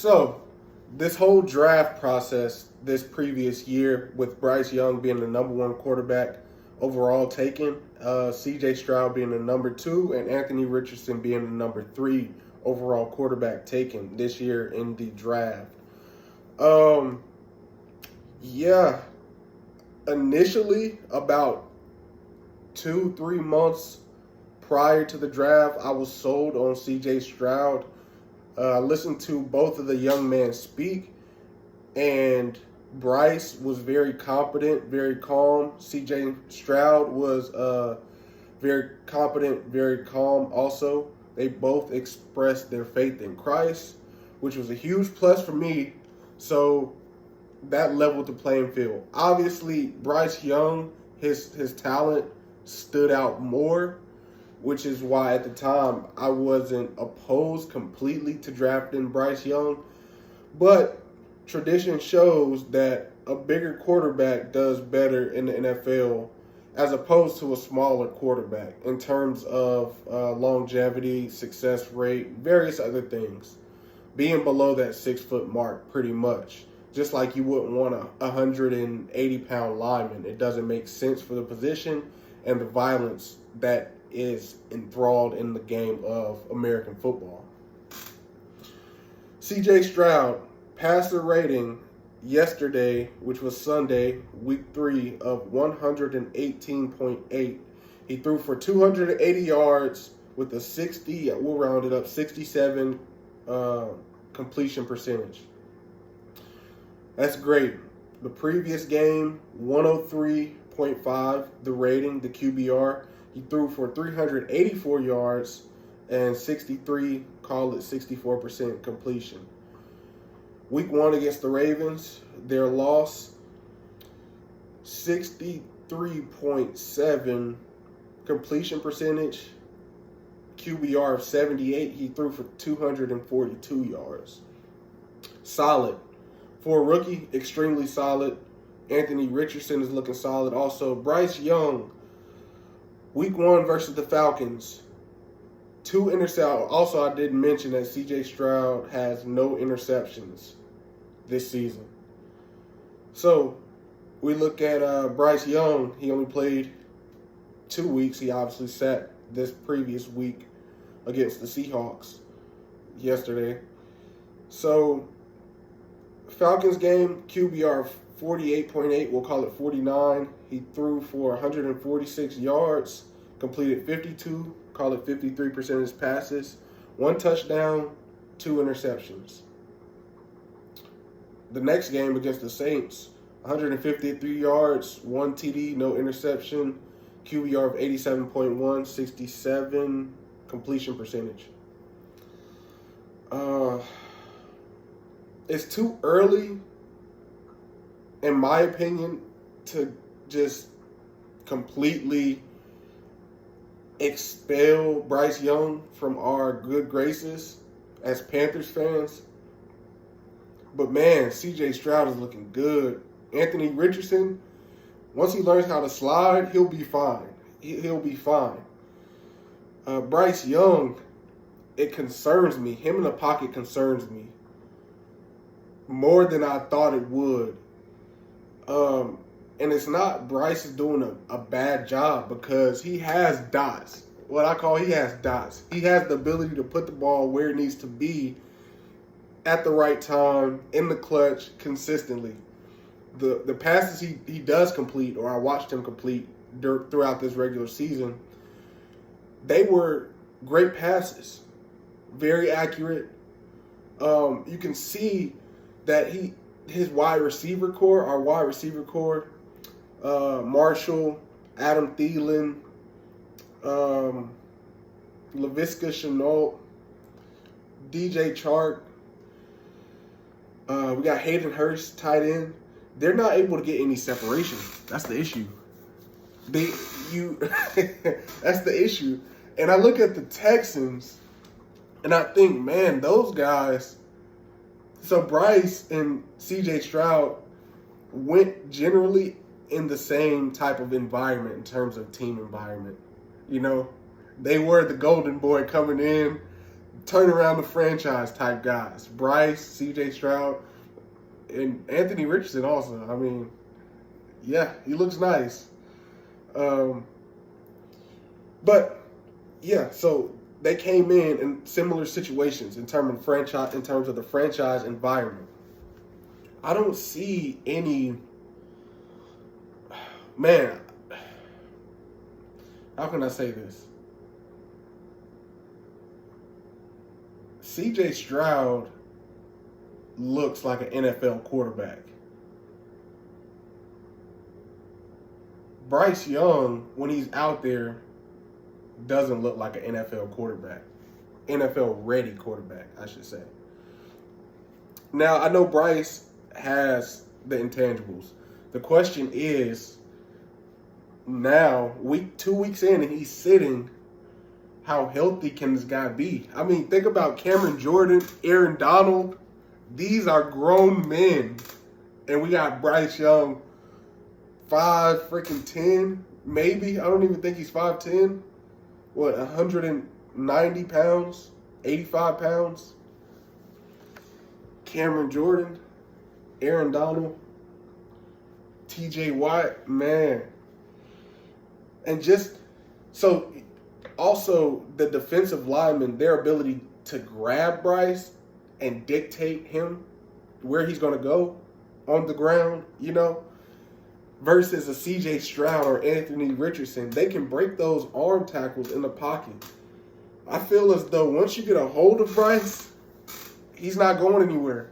So, this whole draft process this previous year, with Bryce Young being the number one quarterback overall taken, C.J. Stroud being the number two, and Anthony Richardson being the number three overall quarterback taken this year in the draft. Um, yeah, initially about 2-3 months prior to the draft, I was sold on C.J. Stroud. I listened to both of the young men speak, and Bryce was very competent, very calm. C.J. Stroud was very competent, very calm also. They both expressed their faith in Christ, which was a huge plus for me. So that leveled the playing field. Obviously, Bryce Young, his talent stood out more, which is why at the time I wasn't opposed completely to drafting Bryce Young. But tradition shows that a bigger quarterback does better in the NFL as opposed to a smaller quarterback in terms of longevity, success rate, various other things. Being below that 6-foot mark pretty much. Just like you wouldn't want a 180-pound lineman. It doesn't make sense for the position and the violence that is enthralled in the game of American football. C.J. Stroud, passer rating yesterday, which was Sunday, week 3, of 118.8. He threw for 280 yards with a 60, we'll round it up, 67 completion percentage. That's great. The previous game, 103.5, the rating, the QBR. He threw for 384 yards and 63, call it 64% completion. Week 1 against the Ravens, their loss, 63.7 completion percentage, QBR of 78. He threw for 242 yards. Solid. For a rookie, extremely solid. Anthony Richardson is looking solid also. Bryce Young, week 1 versus the Falcons, 2 interceptions. Also, I did mention that C.J. Stroud has no interceptions this season. So, we look at Bryce Young. He only played 2 weeks. He obviously sat this previous week against the Seahawks yesterday. So, Falcons game, QBR 48.8, we'll call it 49. He threw for 146 yards, completed 52, call it 53% of his passes, 1 touchdown, 2 interceptions. The next game against the Saints, 153 yards, 1 TD, no interception, QBR of 87.1, 67 completion percentage. It's too early, in my opinion, to just completely expel Bryce Young from our good graces as Panthers fans. But man, C.J. Stroud is looking good. Anthony Richardson, once he learns how to slide, he'll be fine. He'll be fine. Bryce Young, it concerns me. Him in the pocket concerns me more than I thought it would. And it's not Bryce is doing a bad job, because he has dots. What I call, he has dots. He has the ability to put the ball where it needs to be at the right time, in the clutch, consistently. The passes he does complete, or I watched him complete throughout this regular season, they were great passes. Very accurate. You can see that his wide receiver core, Marshall, Adam Thielen, Laviska Shenault, DJ Chark, we got Hayden Hurst tight end. They're not able to get any separation. That's the issue. That's the issue. And I look at the Texans, and I think, man, those guys. So Bryce and C.J. Stroud went generally in the same type of environment in terms of team environment. You know, they were the golden boy coming in turn around the franchise type guys. Bryce, C.J. Stroud, and Anthony Richardson also. I mean, yeah, he looks nice. But yeah, so they came in similar situations in terms of the franchise environment. I don't see any. Man, how can I say this? C.J. Stroud looks like an NFL quarterback. Bryce Young, when he's out there, doesn't look like an NFL quarterback. NFL-ready quarterback, I should say. Now, I know Bryce has the intangibles. The question is, now, 2 weeks in, and he's sitting, how healthy can this guy be? I mean, think about Cameron Jordan, Aaron Donald. These are grown men. And we got Bryce Young, 5'10", maybe. I don't even think he's 5'10". What, 190 pounds? 85 pounds? Cameron Jordan, Aaron Donald, TJ Watt, man. And just, so, also the defensive linemen, their ability to grab Bryce and dictate him where he's going to go on the ground, you know, versus a C.J. Stroud or Anthony Richardson. They can break those arm tackles in the pocket. I feel as though once you get a hold of Bryce, he's not going anywhere.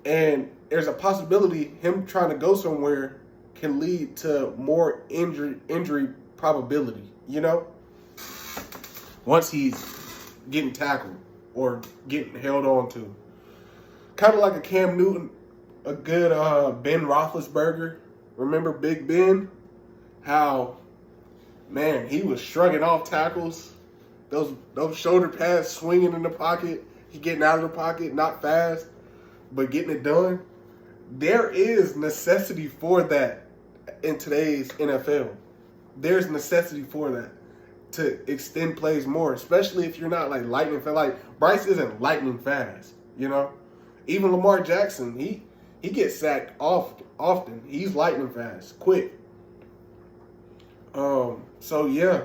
And there's a possibility him trying to go somewhere can lead to more injury probability, you know? Once he's getting tackled or getting held on to. Kind of like a Cam Newton, a good Ben Roethlisberger. Remember Big Ben? How, man, he was shrugging off tackles. Those shoulder pads swinging in the pocket. He getting out of the pocket, not fast, but getting it done. There is necessity for that in today's NFL. There's necessity for that to extend plays more, especially if you're not like lightning fast. Like Bryce isn't lightning fast, you know. Even Lamar Jackson, he gets sacked often. He's lightning fast, quick. So yeah,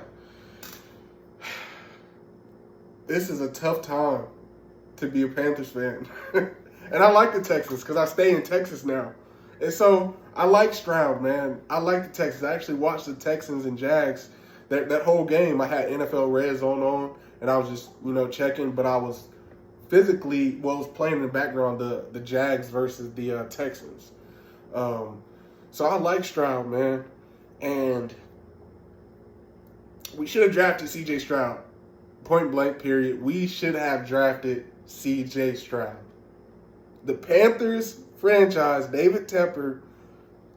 this is a tough time to be a Panthers fan, and I like the Texans because I stay in Texas now, and so I like Stroud, man. I like the Texans. I actually watched the Texans and Jags. That whole game, I had NFL Red Zone on, and I was just, checking, but I was physically, I was playing in the background the Jags versus the Texans. So I like Stroud, man, and we should have drafted C.J. Stroud, point blank, period. We should have drafted C.J. Stroud. The Panthers franchise, David Tepper,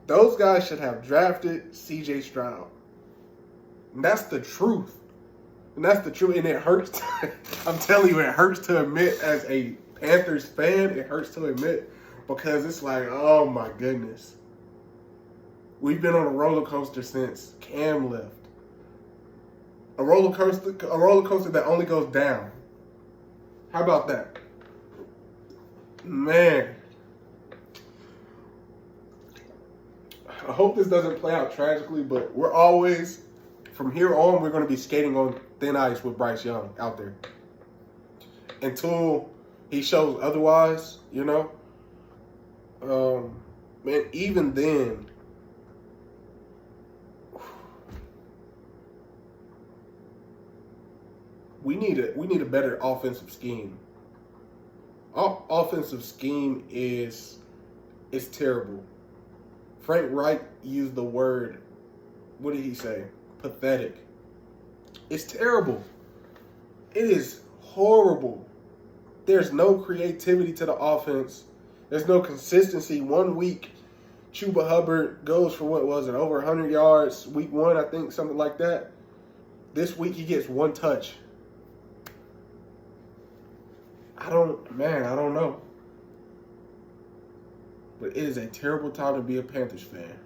those guys should have drafted C.J. Stroud. And that's the truth. And it hurts. I'm telling you, it hurts to admit as a Panthers fan. It hurts to admit because it's like, oh my goodness. We've been on a roller coaster since Cam left. A roller coaster that only goes down. How about that? Man. I hope this doesn't play out tragically, but from here on, we're going to be skating on thin ice with Bryce Young out there. Until he shows otherwise, man, even then, we need a better offensive scheme. Our offensive scheme is terrible. Frank Reich used the word, what did he say? Pathetic. It's terrible. It is horrible. There's no creativity to the offense. There's no consistency. 1 week, Chuba Hubbard goes for over 100 yards. Week 1, I think, something like that. This week, he gets 1 touch. I don't know. But it is a terrible time to be a Panthers fan.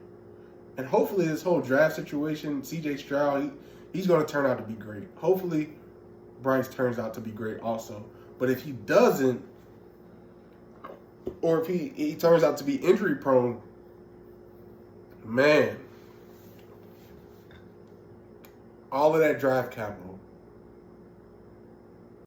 And hopefully this whole draft situation, C.J. Stroud, he's going to turn out to be great. Hopefully Bryce turns out to be great also. But if he doesn't, or if he turns out to be injury prone, man, all of that draft capital